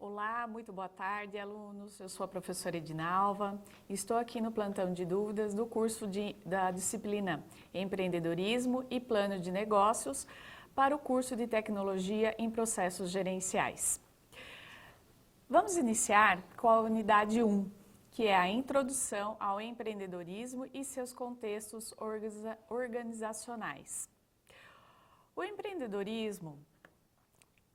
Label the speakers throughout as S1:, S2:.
S1: Olá, muito boa tarde, alunos. Eu sou a professora Edinalva. Estou aqui no plantão de dúvidas do curso da disciplina Empreendedorismo e Plano de Negócios para o curso de Tecnologia em Processos Gerenciais. Vamos iniciar com a unidade 1, que é a Introdução ao Empreendedorismo e seus contextos organizacionais. O empreendedorismo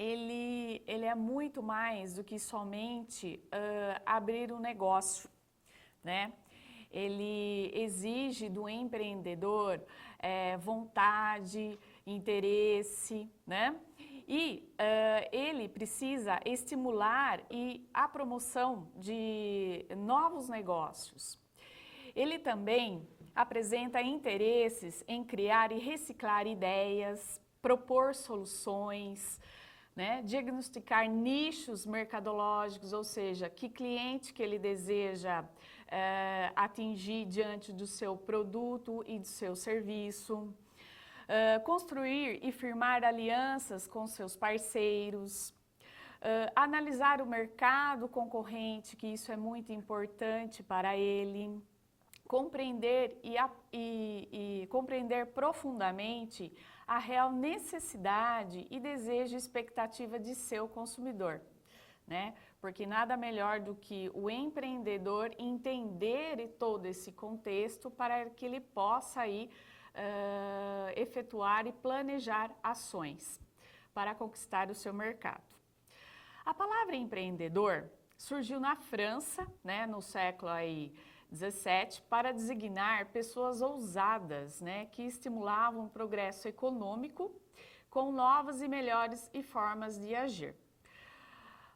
S1: ele é muito mais do que somente abrir um negócio, né? Ele exige do empreendedor vontade, interesse, né? E ele precisa estimular a promoção de novos negócios. Ele também apresenta interesses em criar e reciclar ideias, propor soluções, né? Diagnosticar nichos mercadológicos, ou seja, que cliente que ele deseja atingir diante do seu produto e do seu serviço. Construir e firmar alianças com seus parceiros. Analisar o mercado concorrente, que isso é muito importante para ele. Compreender e compreender profundamente a real necessidade e desejo e expectativa de seu consumidor, né? Porque nada melhor do que o empreendedor entender todo esse contexto para que ele possa aí efetuar e planejar ações para conquistar o seu mercado. A palavra empreendedor surgiu na França, né, no século aí 17, para designar pessoas ousadas, né, que estimulavam o progresso econômico com novas e melhores formas de agir.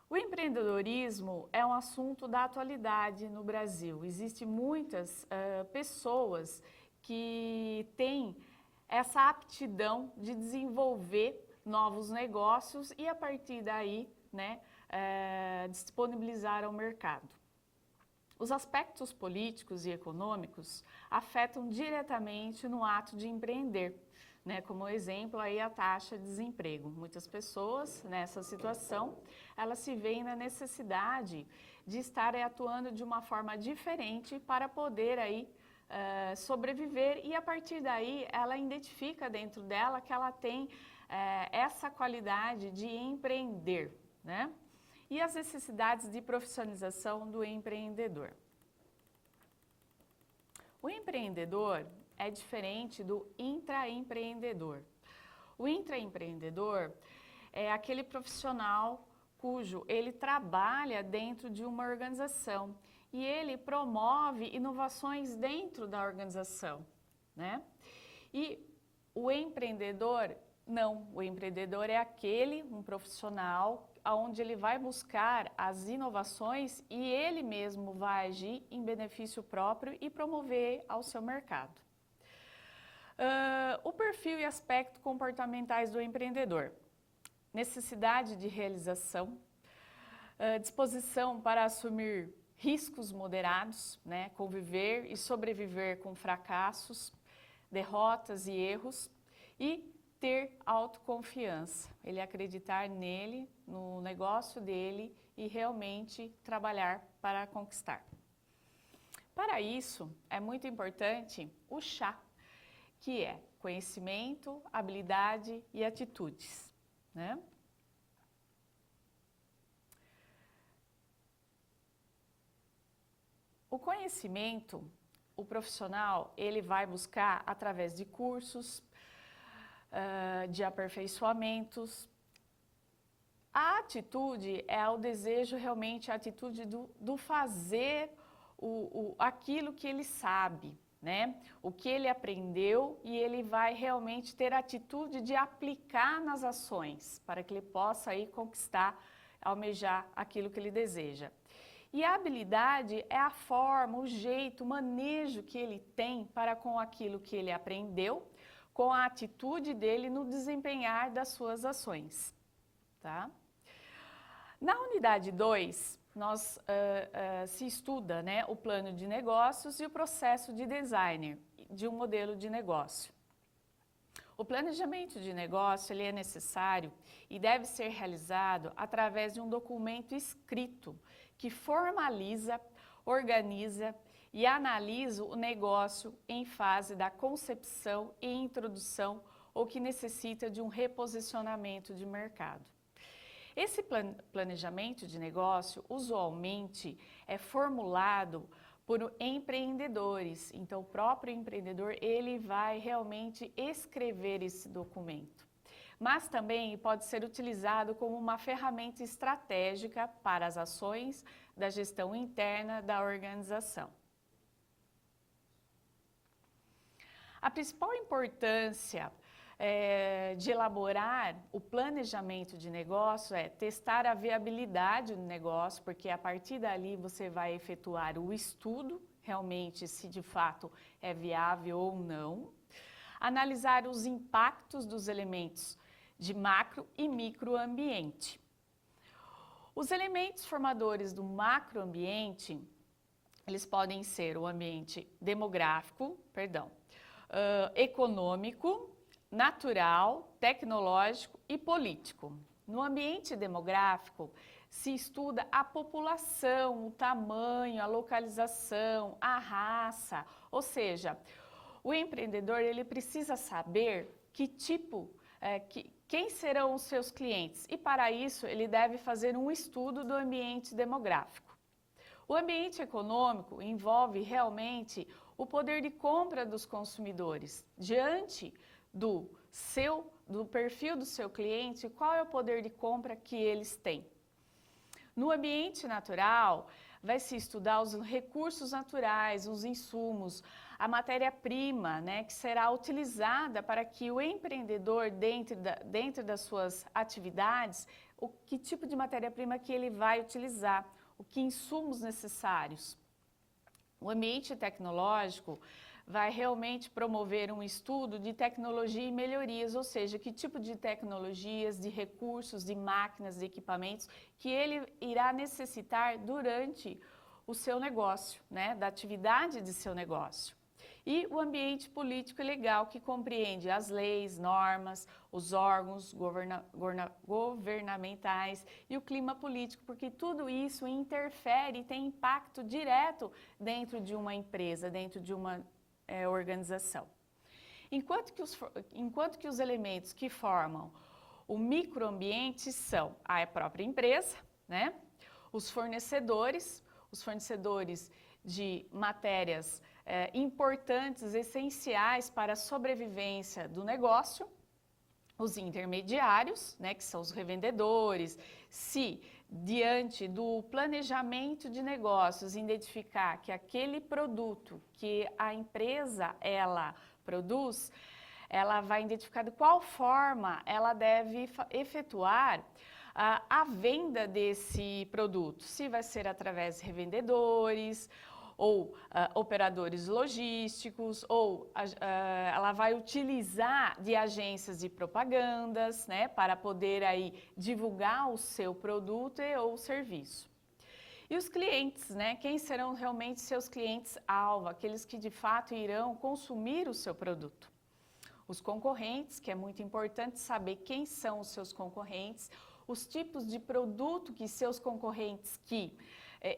S1: O empreendedorismo é um assunto da atualidade no Brasil. Existem muitas pessoas que têm essa aptidão de desenvolver novos negócios e a partir daí, né, disponibilizar ao mercado. Os aspectos políticos e econômicos afetam diretamente no ato de empreender, né? Como exemplo aí a taxa de desemprego. Muitas pessoas nessa situação, elas se veem na necessidade de estarem atuando de uma forma diferente para poder aí sobreviver e a partir daí ela identifica dentro dela que ela tem essa qualidade de empreender, né? E as necessidades de profissionalização do empreendedor. O empreendedor é diferente do intraempreendedor. O intraempreendedor é aquele profissional cujo ele trabalha dentro de uma organização e ele promove inovações dentro da organização, né? E o empreendedor, não, o empreendedor é um profissional onde ele vai buscar as inovações e ele mesmo vai agir em benefício próprio e promover ao seu mercado. O perfil e aspectos comportamentais do empreendedor. Necessidade de realização, disposição para assumir riscos moderados, né, conviver e sobreviver com fracassos, derrotas e erros e ter autoconfiança, ele acreditar nele, no negócio dele e realmente trabalhar para conquistar. Para isso, é muito importante o chá, que é conhecimento, habilidade e atitudes, né? O conhecimento, o profissional, ele vai buscar através de cursos, de aperfeiçoamentos. A atitude é o desejo, realmente a atitude do fazer aquilo que ele sabe, né? O que ele aprendeu e ele vai realmente ter a atitude de aplicar nas ações para que ele possa aí conquistar, almejar aquilo que ele deseja. E a habilidade é a forma, o jeito, o manejo que ele tem para com aquilo que ele aprendeu, com a atitude dele no desempenhar das suas ações, tá? Na unidade 2, se estuda, né, o plano de negócios e o processo de design de um modelo de negócio. O planejamento de negócio ele é necessário e deve ser realizado através de um documento escrito que formaliza, organiza e analisa o negócio em fase da concepção e introdução ou que necessita de um reposicionamento de mercado. Esse planejamento de negócio usualmente é formulado por empreendedores. Então, o próprio empreendedor ele vai realmente escrever esse documento. Mas também pode ser utilizado como uma ferramenta estratégica para as ações da gestão interna da organização. A principal importância de elaborar o planejamento de negócio é testar a viabilidade do negócio, porque a partir dali você vai efetuar o estudo, realmente se de fato é viável ou não, analisar os impactos dos elementos de macro e microambiente. Os elementos formadores do macroambiente, eles podem ser o ambiente demográfico, econômico, natural, tecnológico e político. No ambiente demográfico, se estuda a população, o tamanho, a localização, a raça, ou seja, o empreendedor ele precisa saber quem serão os seus clientes e para isso ele deve fazer um estudo do ambiente demográfico. O ambiente econômico envolve realmente o poder de compra dos consumidores diante do perfil do seu cliente, qual é o poder de compra que eles têm. No ambiente natural, vai se estudar os recursos naturais, os insumos, a matéria-prima, que será utilizada para que o empreendedor, dentro das suas atividades, que tipo de matéria-prima que ele vai utilizar, que insumos necessários. O ambiente tecnológico vai realmente promover um estudo de tecnologia e melhorias, ou seja, que tipo de tecnologias, de recursos, de máquinas, de equipamentos que ele irá necessitar durante o seu negócio, da atividade de seu negócio. E o ambiente político e legal, que compreende as leis, normas, os órgãos governamentais e o clima político, porque tudo isso interfere e tem impacto direto dentro de uma empresa, dentro de uma organização. Enquanto que os elementos que formam o microambiente são a própria empresa, os fornecedores de matérias importantes, essenciais para a sobrevivência do negócio, os intermediários, que são os revendedores, se diante do planejamento de negócios identificar que aquele produto que a empresa ela produz, ela vai identificar de qual forma ela deve efetuar a venda desse produto, se vai ser através de revendedores, ou operadores logísticos, ou ela vai utilizar de agências de propagandas, para poder aí divulgar o seu produto ou serviço. E os clientes, quem serão realmente seus clientes-alvo, aqueles que de fato irão consumir o seu produto. Os concorrentes, que é muito importante saber quem são os seus concorrentes, os tipos de produto que seus concorrentes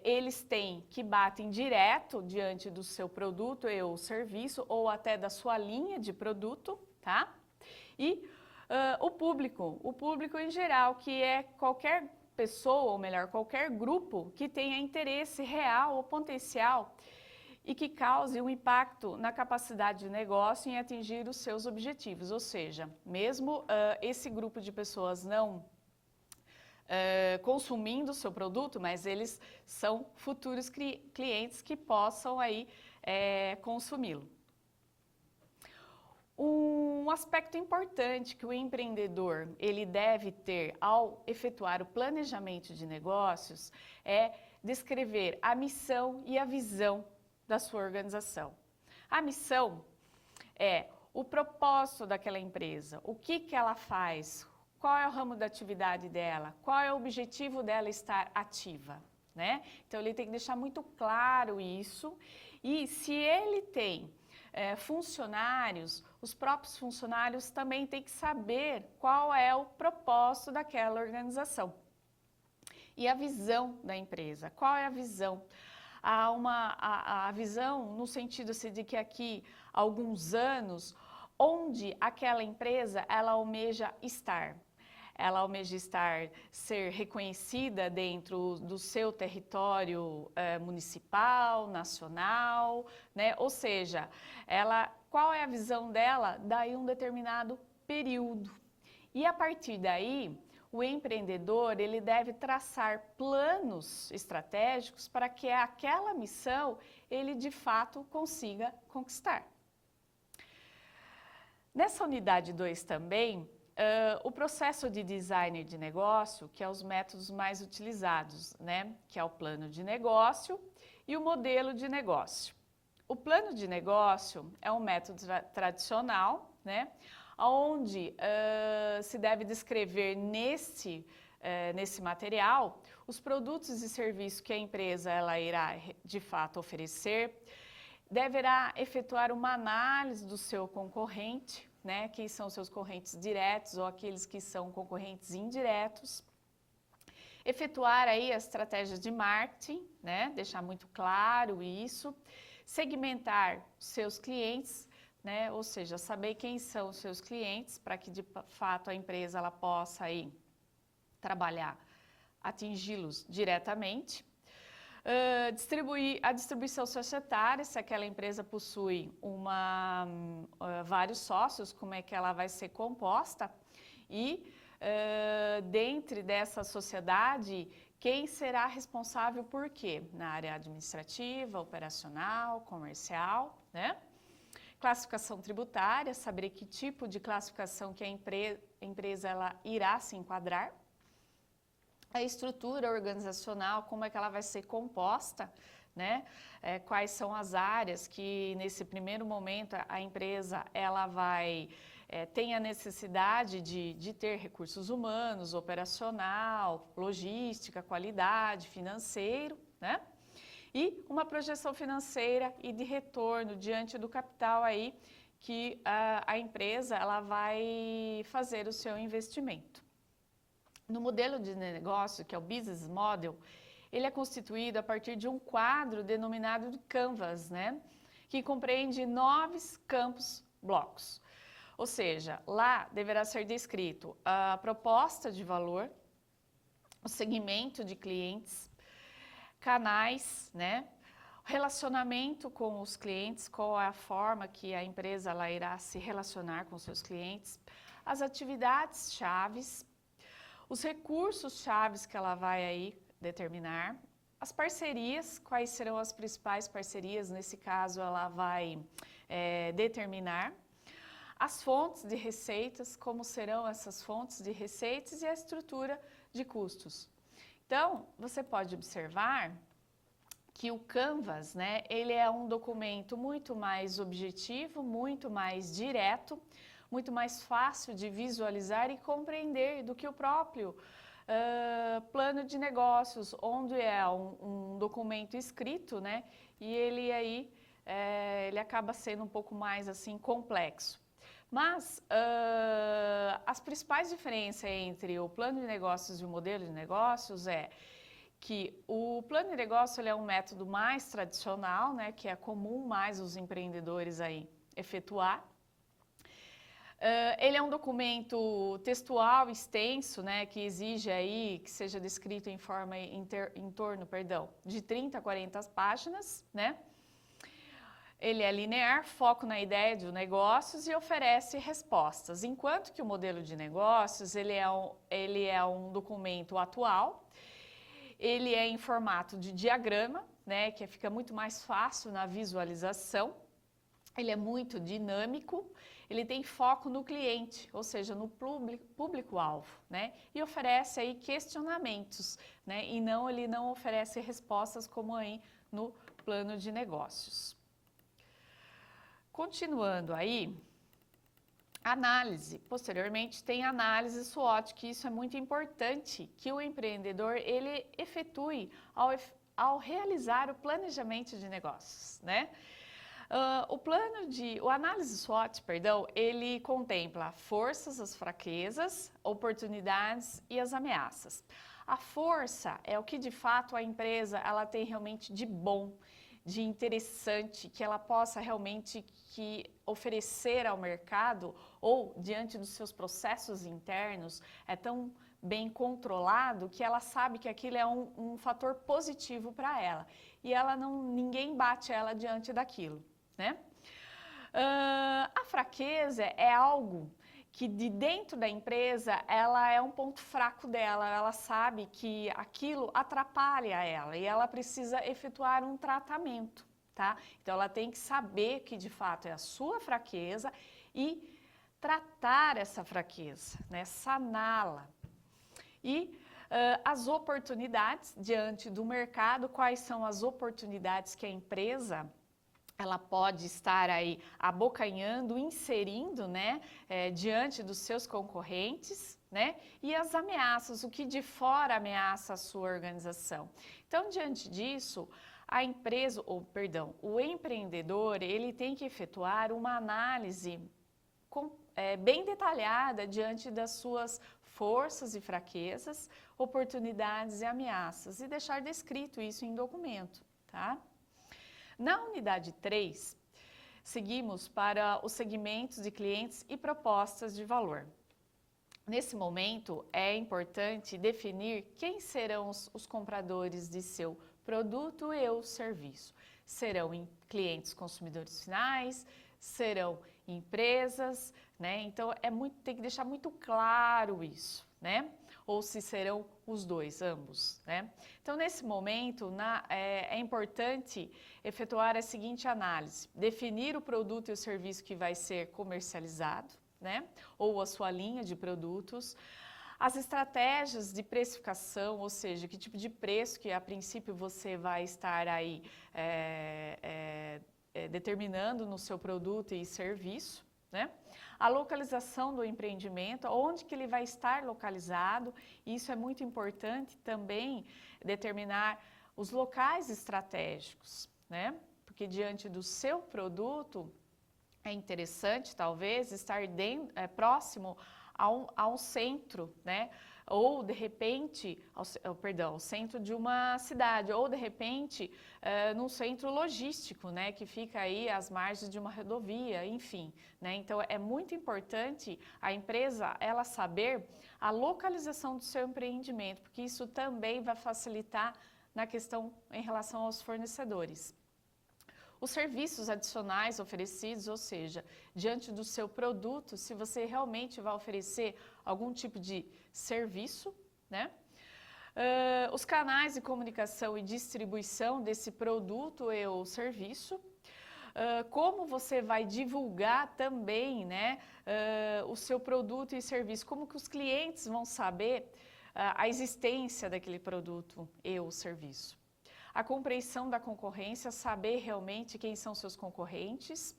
S1: eles têm, que batem direto diante do seu produto ou serviço, ou até da sua linha de produto, tá? E o público em geral, que é qualquer pessoa, ou melhor, qualquer grupo que tenha interesse real ou potencial e que cause um impacto na capacidade de negócio em atingir os seus objetivos, ou seja, mesmo esse grupo de pessoas não consumindo o seu produto, mas eles são futuros clientes que possam aí consumi-lo. Um aspecto importante que o empreendedor ele deve ter ao efetuar o planejamento de negócios é descrever a missão e a visão da sua organização. A missão é o propósito daquela empresa, o que ela faz, qual é o ramo da atividade dela, qual é o objetivo dela estar ativa, Então, ele tem que deixar muito claro isso e se ele tem funcionários, os próprios funcionários também têm que saber qual é o propósito daquela organização. E a visão da empresa, qual é a visão? Há a visão no sentido assim, de que aqui, há alguns anos, onde aquela empresa ela almeja estar. Ela almeja ser reconhecida dentro do seu território municipal, nacional, né? Ou seja, qual é a visão dela daí um determinado período. E a partir daí, o empreendedor ele deve traçar planos estratégicos para que aquela missão ele de fato consiga conquistar. Nessa unidade 2 também, o processo de design de negócio, que é os métodos mais utilizados, né? Que é o plano de negócio e o modelo de negócio. O plano de negócio é um método tradicional, né? Onde se deve descrever nesse material os produtos e serviços que a empresa ela irá de fato oferecer, deverá efetuar uma análise do seu concorrente, né? Quem são seus concorrentes diretos ou aqueles que são concorrentes indiretos, efetuar aí as estratégias de marketing, né? Deixar muito claro isso, segmentar seus clientes, né? Ou seja, saber quem são os seus clientes para que de fato a empresa ela possa aí trabalhar, atingi-los diretamente. A distribuição societária, se aquela empresa possui vários sócios, como é que ela vai ser composta e dentro dessa sociedade, quem será responsável por quê? Na área administrativa, operacional, comercial, né? Classificação tributária, saber que tipo de classificação que a empresa ela irá se enquadrar. A estrutura organizacional, como é que ela vai ser composta, né? Quais são as áreas que nesse primeiro momento a empresa ela tem a necessidade de ter recursos humanos, operacional, logística, qualidade, financeiro, né? E uma projeção financeira e de retorno diante do capital aí que a empresa ela vai fazer o seu investimento. No modelo de negócio, que é o Business Model, ele é constituído a partir de um quadro denominado de Canvas, né? Que compreende 9 campos blocos. Ou seja, lá deverá ser descrito a proposta de valor, o segmento de clientes, canais, né? Relacionamento com os clientes, qual é a forma que a empresa ela irá se relacionar com seus clientes, as atividades chaves, os recursos chaves que ela vai aí determinar, as parcerias, quais serão as principais parcerias, nesse caso ela vai determinar, as fontes de receitas, como serão essas fontes de receitas e a estrutura de custos. Então, você pode observar que o Canvas, né, ele é um documento muito mais objetivo, muito mais direto, muito mais fácil de visualizar e compreender do que o próprio plano de negócios, onde é um documento escrito, né, e ele aí ele acaba sendo um pouco mais assim complexo. Mas as principais diferenças entre o plano de negócios e o modelo de negócios é que o plano de negócio ele é um método mais tradicional, né, que é comum mais os empreendedores aí efetuar. Ele é um documento textual extenso, né, que exige aí que seja descrito em forma em torno, de 30 a 40 páginas, né? Ele é linear, foco na ideia de negócios e oferece respostas, enquanto que o modelo de negócios ele é um documento atual, ele é em formato de diagrama, né, que fica muito mais fácil na visualização, ele é muito dinâmico, ele tem foco no cliente, ou seja, no público-alvo, né, e oferece aí questionamentos, né, e ele não oferece respostas como aí no plano de negócios. Continuando aí, análise. Posteriormente tem análise SWOT, que isso é muito importante, que o empreendedor ele efetue ao realizar o planejamento de negócios, né? O análise SWOT, perdão, ele contempla forças, as fraquezas, oportunidades e as ameaças. A força é o que de fato a empresa ela tem realmente de bom, de interessante, que ela possa realmente oferecer ao mercado ou diante dos seus processos internos é tão bem controlado que ela sabe que aquilo é um fator positivo para ela e ninguém bate ela diante daquilo, né? A fraqueza é algo que de dentro da empresa ela é um ponto fraco dela, ela sabe que aquilo atrapalha ela e ela precisa efetuar um tratamento, tá? Então ela tem que saber que de fato é a sua fraqueza e tratar essa fraqueza, né? Saná-la. E as oportunidades diante do mercado, quais são as oportunidades que a empresa ela pode estar aí abocanhando, inserindo, né, diante dos seus concorrentes, né, e as ameaças, o que de fora ameaça a sua organização. Então, diante disso, o empreendedor, ele tem que efetuar uma análise bem detalhada diante das suas forças e fraquezas, oportunidades e ameaças, e deixar descrito isso em documento, tá? Na unidade 3, seguimos para os segmentos de clientes e propostas de valor. Nesse momento, é importante definir quem serão os compradores de seu produto e ou serviço. Serão clientes consumidores finais, serão empresas, né? Então, tem que deixar muito claro isso, né? Ou se serão os dois, ambos, né? Então, nesse momento, é importante efetuar a seguinte análise: definir o produto e o serviço que vai ser comercializado, né? Ou a sua linha de produtos, as estratégias de precificação, ou seja, que tipo de preço que a princípio você vai estar aí determinando no seu produto e serviço, né? A localização do empreendimento, onde que ele vai estar localizado, isso é muito importante também determinar os locais estratégicos, né? Porque diante do seu produto é interessante talvez estar próximo a um centro, né? Ou de repente, ao centro de uma cidade, ou de repente num centro logístico, né? Que fica aí às margens de uma rodovia, enfim, né? Então é muito importante a empresa ela saber a localização do seu empreendimento, porque isso também vai facilitar na questão em relação aos fornecedores. Os serviços adicionais oferecidos, ou seja, diante do seu produto, se você realmente vai oferecer algum tipo de serviço, né? Os canais de comunicação e distribuição desse produto ou serviço, como você vai divulgar também, né, o seu produto e serviço, como que os clientes vão saber a existência daquele produto ou serviço. A compreensão da concorrência, saber realmente quem são seus concorrentes,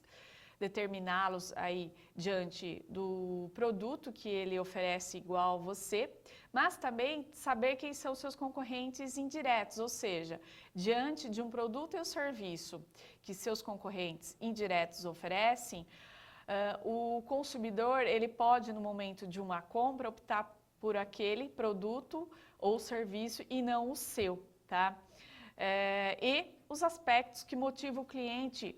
S1: determiná-los aí diante do produto que ele oferece igual a você, mas também saber quem são seus concorrentes indiretos, ou seja, diante de um produto e um serviço que seus concorrentes indiretos oferecem, o consumidor ele pode no momento de uma compra optar por aquele produto ou serviço e não o seu, tá? E os aspectos que motivam o cliente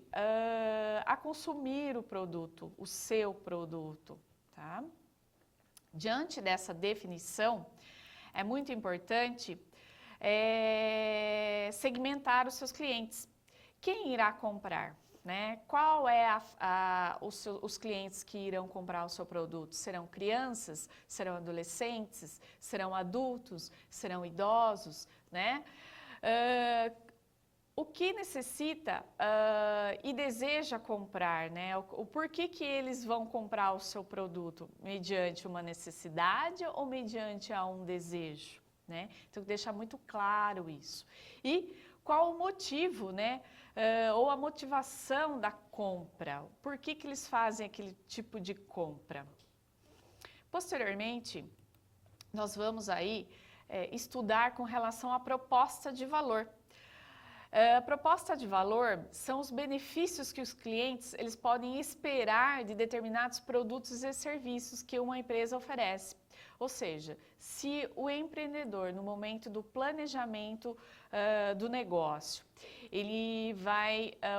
S1: a consumir o produto, o seu produto, tá? Diante dessa definição, é muito importante segmentar os seus clientes. Quem irá comprar? Né? Qual é os clientes que irão comprar o seu produto? Serão crianças? Serão adolescentes? Serão adultos? Serão idosos? Né? O que necessita e deseja comprar, né? O porquê que eles vão comprar o seu produto? Mediante uma necessidade ou mediante um desejo, né? Então, deixar muito claro isso. E qual o motivo, né? Ou a motivação da compra? Por que que eles fazem aquele tipo de compra? Posteriormente, nós vamos aí estudar com relação à proposta de valor. A proposta de valor são os benefícios que os clientes eles podem esperar de determinados produtos e serviços que uma empresa oferece. Ou seja, se o empreendedor, no momento do planejamento do negócio,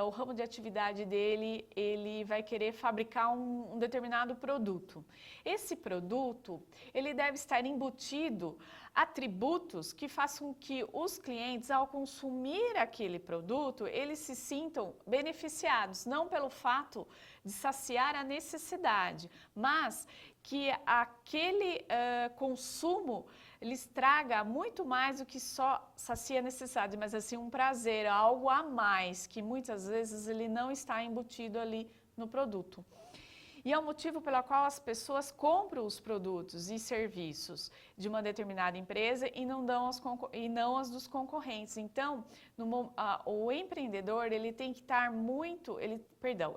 S1: o ramo de atividade dele, ele vai querer fabricar um determinado produto. Esse produto, ele deve estar embutido atributos que façam que os clientes, ao consumir aquele produto, eles se sintam beneficiados, não pelo fato de saciar a necessidade, mas que aquele consumo lhes traga muito mais do que só sacia a necessidade, mas assim um prazer, algo a mais, que muitas vezes ele não está embutido ali no produto. E é o motivo pelo qual as pessoas compram os produtos e serviços de uma determinada empresa e não as dos concorrentes. Então, o empreendedor ele tem que estar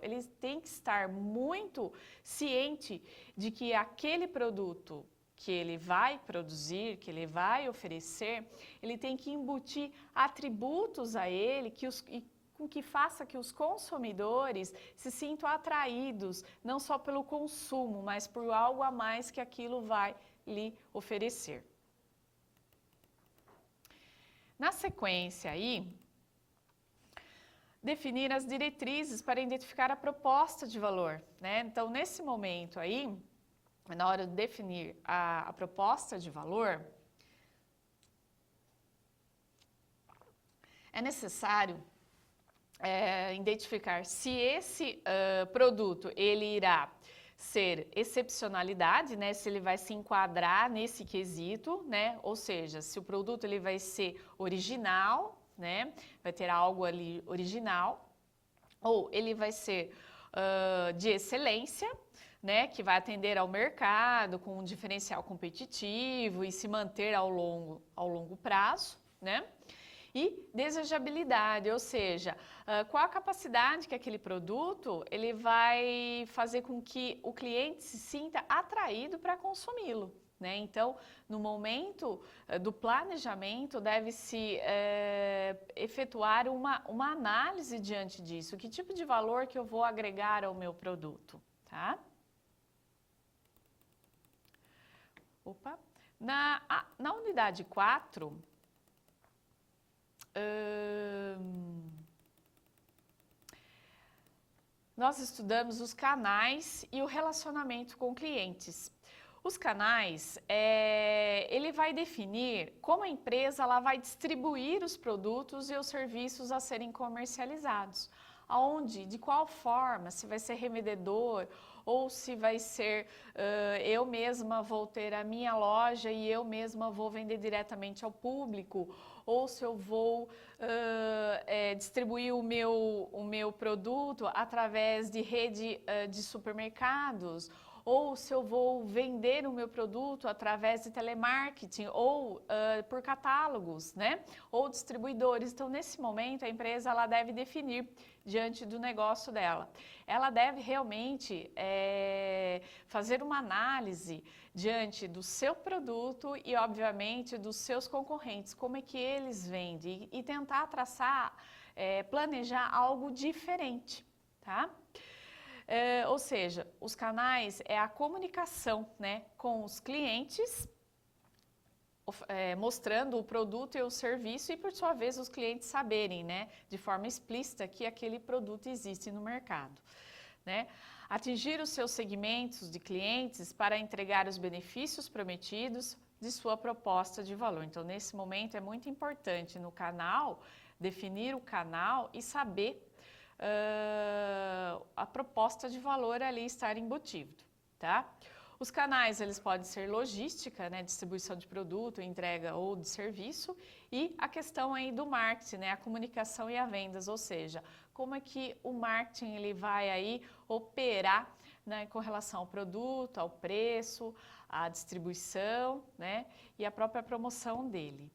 S1: ele tem que estar muito ciente de que aquele produto que ele vai produzir, que ele vai oferecer, ele tem que embutir atributos a ele com que faça que os consumidores se sintam atraídos, não só pelo consumo, mas por algo a mais que aquilo vai lhe oferecer. Na sequência aí, definir as diretrizes para identificar a proposta de valor, né? Então, nesse momento aí, na hora de definir a proposta de valor, é necessário identificar se esse produto ele irá ser excepcionalidade, né? Se ele vai se enquadrar nesse quesito, né? Ou seja, se o produto ele vai ser original, né? Vai ter algo ali original, ou ele vai ser de excelência, né? Que vai atender ao mercado com um diferencial competitivo e se manter ao longo prazo, né? E desejabilidade, ou seja, qual a capacidade que aquele produto ele vai fazer com que o cliente se sinta atraído para consumi-lo, né? Então, no momento do planejamento, deve-se efetuar uma análise diante disso. Que tipo de valor que eu vou agregar ao meu produto, tá? Opa! Na unidade 4, nós estudamos os canais e o relacionamento com clientes. Os canais, ele vai definir como a empresa ela vai distribuir os produtos e os serviços a serem comercializados. Aonde, de qual forma, se vai ser revendedor ou se vai ser eu mesma vou ter a minha loja e eu mesma vou vender diretamente ao público, ou se eu vou distribuir o meu produto através de rede de supermercados, ou se eu vou vender o meu produto através de telemarketing ou por catálogos, né? Ou distribuidores. Então, nesse momento, a empresa ela deve definir diante do negócio dela. Ela deve realmente fazer uma análise diante do seu produto e, obviamente, dos seus concorrentes, como é que eles vendem e tentar traçar, planejar algo diferente, tá? Ou seja, os canais é a comunicação, né, com os clientes, mostrando o produto e o serviço e, por sua vez, os clientes saberem, né, de forma explícita que aquele produto existe no mercado, né? Atingir os seus segmentos de clientes para entregar os benefícios prometidos de sua proposta de valor. Então, nesse momento, é muito importante no canal, definir o canal e saber a proposta de valor ali estar embutido, tá? Os canais, eles podem ser logística, né, distribuição de produto, entrega ou de serviço, e a questão aí do marketing, né, a comunicação e a vendas, ou seja, como é que o marketing ele vai aí operar, né, com relação ao produto, ao preço, à distribuição, né, e a própria promoção dele.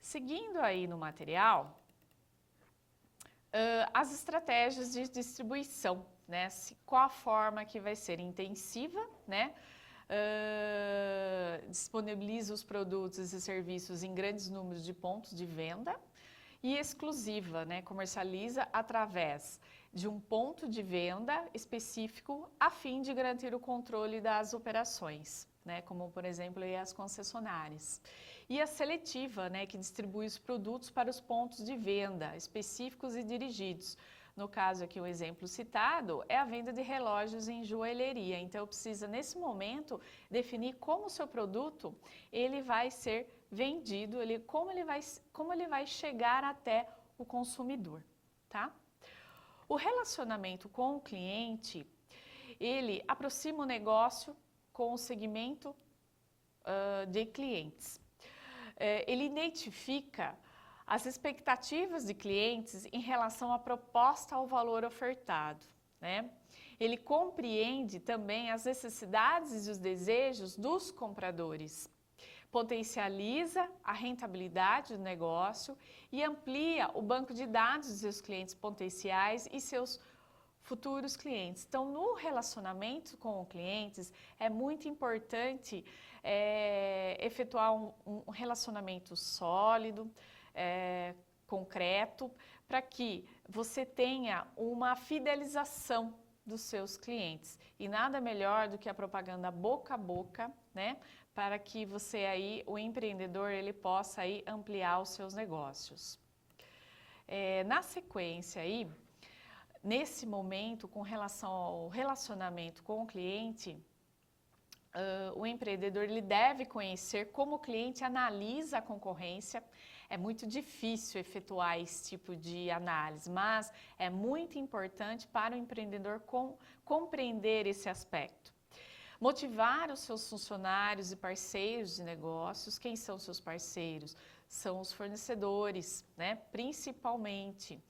S1: Seguindo aí no material, as estratégias de distribuição, né? Qual a forma que vai ser intensiva, né? disponibiliza os produtos e serviços em grandes números de pontos de venda e exclusiva, né? Comercializa através de um ponto de venda específico a fim de garantir o controle das operações, né? Como, por exemplo, aí as concessionárias. E a seletiva, né? Que distribui os produtos para os pontos de venda específicos e dirigidos. No caso aqui, o exemplo citado é a venda de relógios em joalheria. Então, precisa, nesse momento, definir como o seu produto ele vai ser vendido, como ele vai chegar até o consumidor, tá? O relacionamento com o cliente, ele aproxima o negócio com o segmento de clientes. Ele identifica as expectativas de clientes em relação à proposta ao valor ofertado, né? Ele compreende também as necessidades e os desejos dos compradores, potencializa a rentabilidade do negócio e amplia o banco de dados dos seus clientes potenciais e seus futuros clientes. Então, no relacionamento com os clientes, é muito importante efetuar um relacionamento sólido, concreto, para que você tenha uma fidelização dos seus clientes. E nada melhor do que a propaganda boca a boca, né? Para que você aí, o empreendedor, ele possa aí ampliar os seus negócios. Na sequência aí, nesse momento, com relação ao relacionamento com o cliente, o empreendedor ele deve conhecer como o cliente analisa a concorrência. É muito difícil efetuar esse tipo de análise, mas é muito importante para o empreendedor compreender esse aspecto. Motivar os seus funcionários e parceiros de negócios. Quem são seus parceiros? São os fornecedores, né? Principalmente.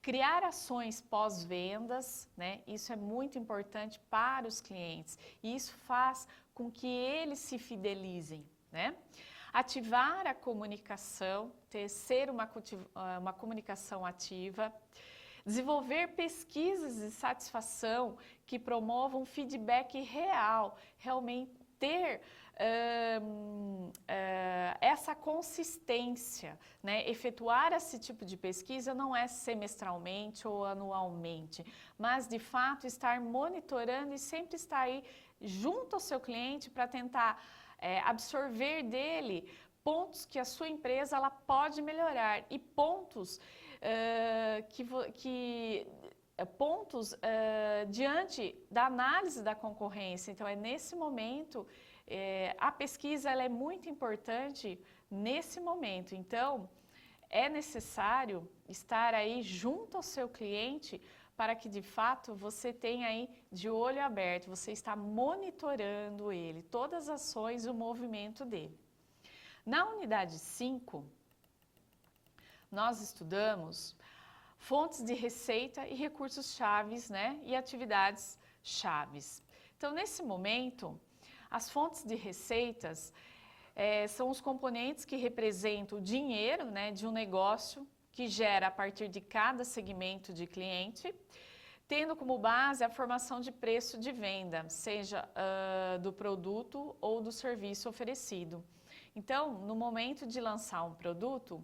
S1: Criar ações pós-vendas, né? Isso é muito importante para os clientes e isso faz com que eles se fidelizem, né? Ativar a comunicação, ser uma comunicação ativa, desenvolver pesquisas de satisfação que promovam feedback real, realmente ter essa consistência, né? Efetuar esse tipo de pesquisa não é semestralmente ou anualmente, mas de fato estar monitorando e sempre estar aí junto ao seu cliente para tentar absorver dele pontos que a sua empresa ela pode melhorar e pontos diante da análise da concorrência. Então, é nesse momento, a pesquisa ela é muito importante nesse momento. Então, é necessário estar aí junto ao seu cliente para que, de fato, você tenha aí de olho aberto, você está monitorando ele, todas as ações e o movimento dele. Na unidade 5, nós estudamos fontes de receita e recursos chaves, né? E atividades chaves. Então, nesse momento, as fontes de receitas são os componentes que representam o dinheiro, né, de um negócio que gera a partir de cada segmento de cliente, tendo como base a formação de preço de venda, seja do produto ou do serviço oferecido. Então, no momento de lançar um produto,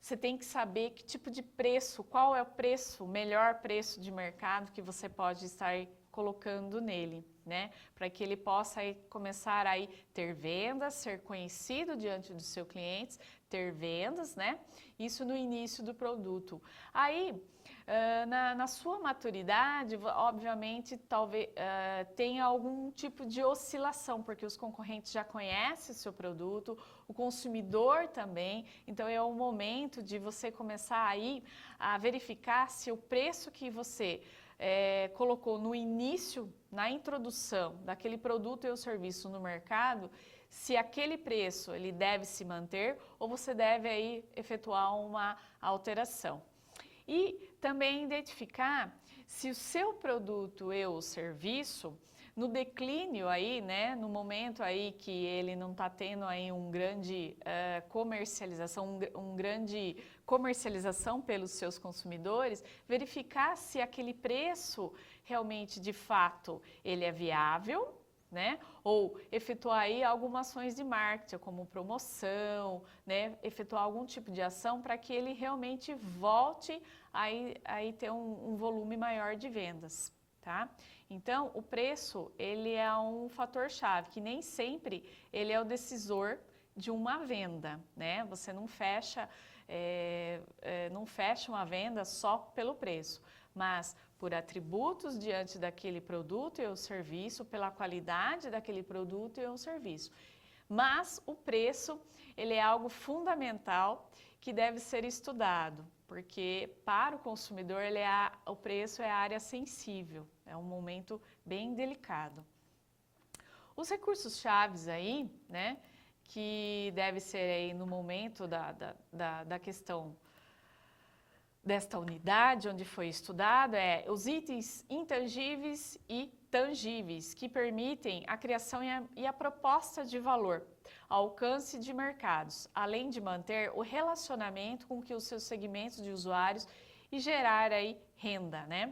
S1: você tem que saber que tipo de preço, qual é o melhor preço de mercado que você pode estar colocando nele, né? Para que ele possa começar a ter vendas, ser conhecido diante dos seus clientes, ter vendas, né? Isso no início do produto. Aí, na sua maturidade, obviamente, talvez tenha algum tipo de oscilação, porque os concorrentes já conhecem o seu produto, o consumidor também, então é o momento de você começar aí a verificar se o preço que você colocou no início, na introdução daquele produto ou serviço no mercado, se aquele preço ele deve se manter ou você deve aí efetuar uma alteração. E também identificar se o seu produto ou no declínio aí, né, no momento aí que ele não está tendo aí um grande comercialização pelos seus consumidores, verificar se aquele preço realmente, de fato, ele é viável, né? Ou efetuar aí algumas ações de marketing, como promoção, né? Efetuar algum tipo de ação para que ele realmente volte aí ter um volume maior de vendas, tá? Então, o preço, ele é um fator-chave, que nem sempre ele é o decisor de uma venda, né? Você não fecha uma venda só pelo preço, mas por atributos diante daquele produto e o serviço, pela qualidade daquele produto e o serviço. Mas o preço, ele é algo fundamental que deve ser estudado, porque para o consumidor o preço é a área sensível, é um momento bem delicado. Os recursos chaves aí, né, que deve ser aí no momento da questão desta unidade onde foi estudado os itens intangíveis e tangíveis que permitem a criação e a proposta de valor, alcance de mercados, além de manter o relacionamento com que os seus segmentos de usuários e gerar aí renda, né?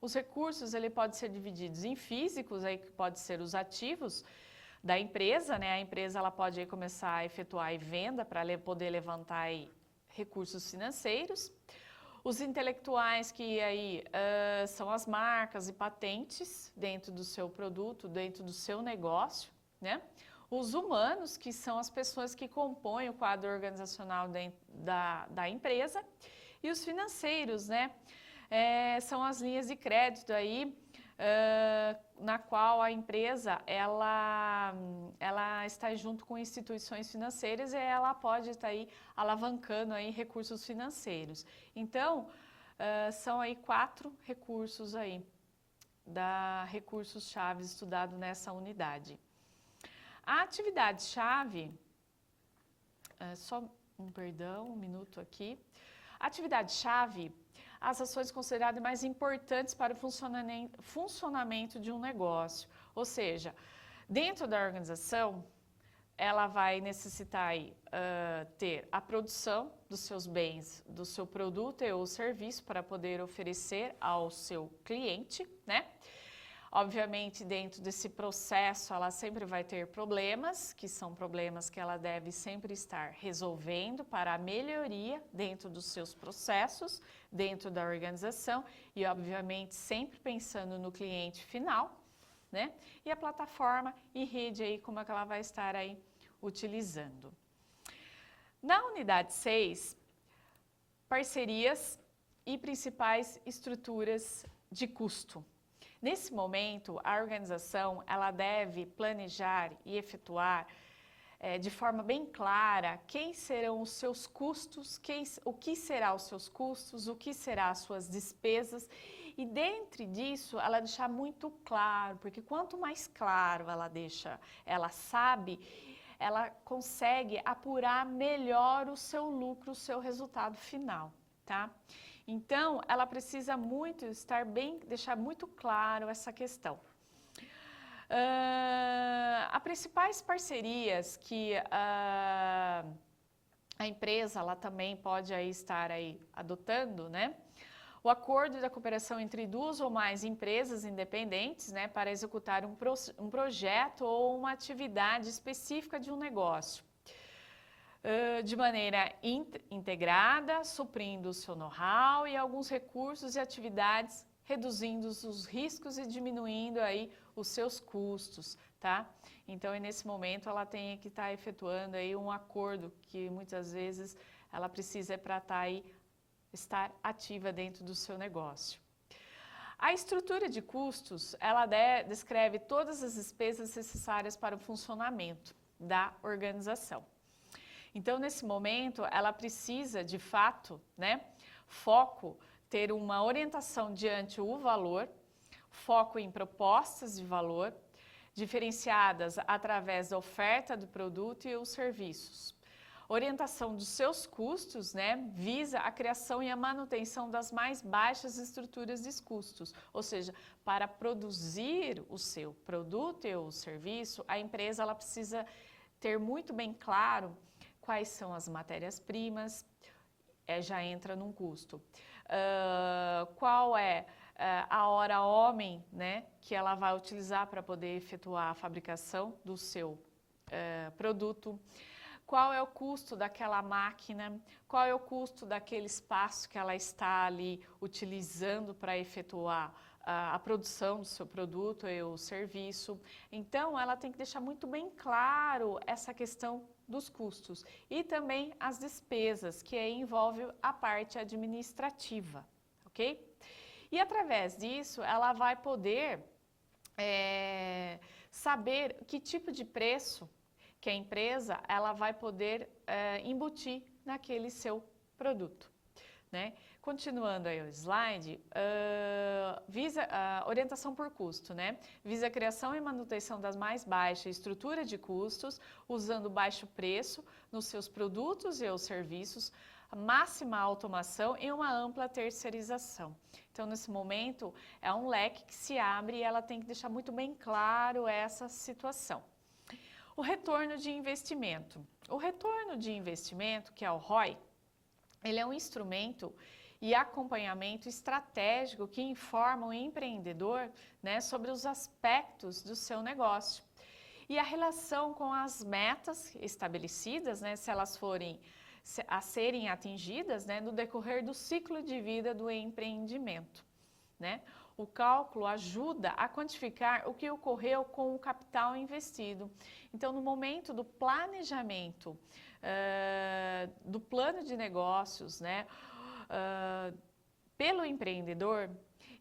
S1: Os recursos ele pode ser divididos em físicos, aí que pode ser os ativos da empresa, né? A empresa ela pode aí começar a efetuar venda para poder levantar aí recursos financeiros. Os intelectuais que aí são as marcas e patentes dentro do seu produto, dentro do seu negócio, né? Os humanos, que são as pessoas que compõem o quadro organizacional da empresa. E os financeiros, né? São as linhas de crédito aí, na qual a empresa ela está junto com instituições financeiras e ela pode estar aí alavancando aí recursos financeiros. Então, são aí 4 recursos aí, recursos chaves estudados nessa unidade. A atividade-chave, um minuto aqui. Atividade-chave, as ações consideradas mais importantes para o funcionamento de um negócio. Ou seja, dentro da organização, ela vai necessitar aí, ter a produção dos seus bens, do seu produto ou serviço para poder oferecer ao seu cliente, né? Obviamente, dentro desse processo, ela sempre vai ter problemas, que são problemas que ela deve sempre estar resolvendo para a melhoria dentro dos seus processos, dentro da organização e, obviamente, sempre pensando no cliente final, né? E a plataforma e rede aí, como é que ela vai estar aí utilizando. Na unidade 6, parcerias e principais estruturas de custo. Nesse momento, a organização ela deve planejar e efetuar de forma bem clara quem serão os seus custos, o que será os seus custos, o que será as suas despesas e dentro disso ela deixar muito claro, porque quanto mais claro ela sabe, ela consegue apurar melhor o seu lucro, o seu resultado final, tá? Então, ela precisa muito deixar muito claro essa questão. As principais parcerias que a empresa ela também pode aí estar aí adotando, né? O acordo da cooperação entre 2 ou mais empresas independentes, né, para executar um projeto ou uma atividade específica de um negócio. De maneira integrada, suprindo o seu know-how e alguns recursos e atividades, reduzindo os riscos e diminuindo aí os seus custos, tá? Então, nesse momento, ela tem que estar efetuando aí um acordo que muitas vezes ela precisa para estar ativa dentro do seu negócio. A estrutura de custos, ela descreve todas as despesas necessárias para o funcionamento da organização. Então, nesse momento, ela precisa, de fato, né, ter uma orientação diante o valor, foco em propostas de valor, diferenciadas através da oferta do produto e os serviços. Orientação dos seus custos, né, visa a criação e a manutenção das mais baixas estruturas de custos, ou seja, para produzir o seu produto e o serviço, a empresa ela precisa ter muito bem claro quais são as matérias-primas, já entra num custo. Qual é a hora homem, né, que ela vai utilizar para poder efetuar a fabricação do seu produto, qual é o custo daquela máquina, qual é o custo daquele espaço que ela está ali utilizando para efetuar a produção do seu produto e o serviço. Então, ela tem que deixar muito bem claro essa questão dos custos e também as despesas, que aí envolve a parte administrativa, ok? E através disso, ela vai poder saber que tipo de preço que a empresa ela vai poder embutir naquele seu produto, né? Continuando aí o slide, visa orientação por custo, né? Visa a criação e manutenção das mais baixas estrutura de custos, usando baixo preço nos seus produtos e os serviços, máxima automação e uma ampla terceirização. Então, nesse momento, é um leque que se abre e ela tem que deixar muito bem claro essa situação. O retorno de investimento. O retorno de investimento, que é o ROI, ele é um instrumento e acompanhamento estratégico que informa o empreendedor, né, sobre os aspectos do seu negócio. E a relação com as metas estabelecidas, né, se elas forem a serem atingidas, né, no decorrer do ciclo de vida do empreendimento, né? O cálculo ajuda a quantificar o que ocorreu com o capital investido. Então, no momento do planejamento, do plano de negócios, né, pelo empreendedor,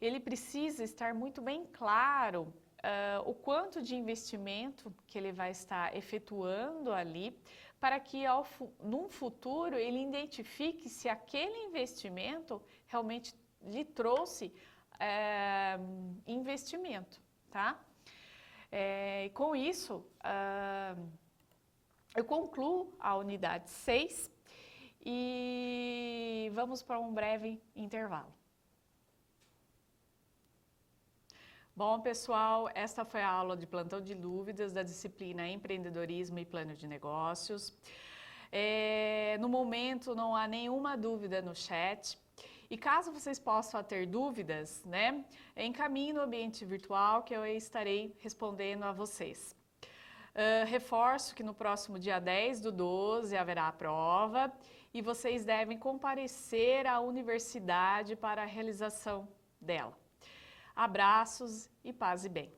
S1: ele precisa estar muito bem claro o quanto de investimento que ele vai estar efetuando ali, para que num futuro ele identifique se aquele investimento realmente lhe trouxe investimento, tá? Com isso, eu concluo a unidade 6 e vamos para um breve intervalo. Bom, pessoal, esta foi a aula de plantão de dúvidas da disciplina Empreendedorismo e Plano de Negócios. No momento, não há nenhuma dúvida no chat. E caso vocês possam ter dúvidas, né, encaminhe no ambiente virtual que eu estarei respondendo a vocês. Reforço que no próximo dia 10/12 haverá a prova e vocês devem comparecer à universidade para a realização dela. Abraços e paz e bem.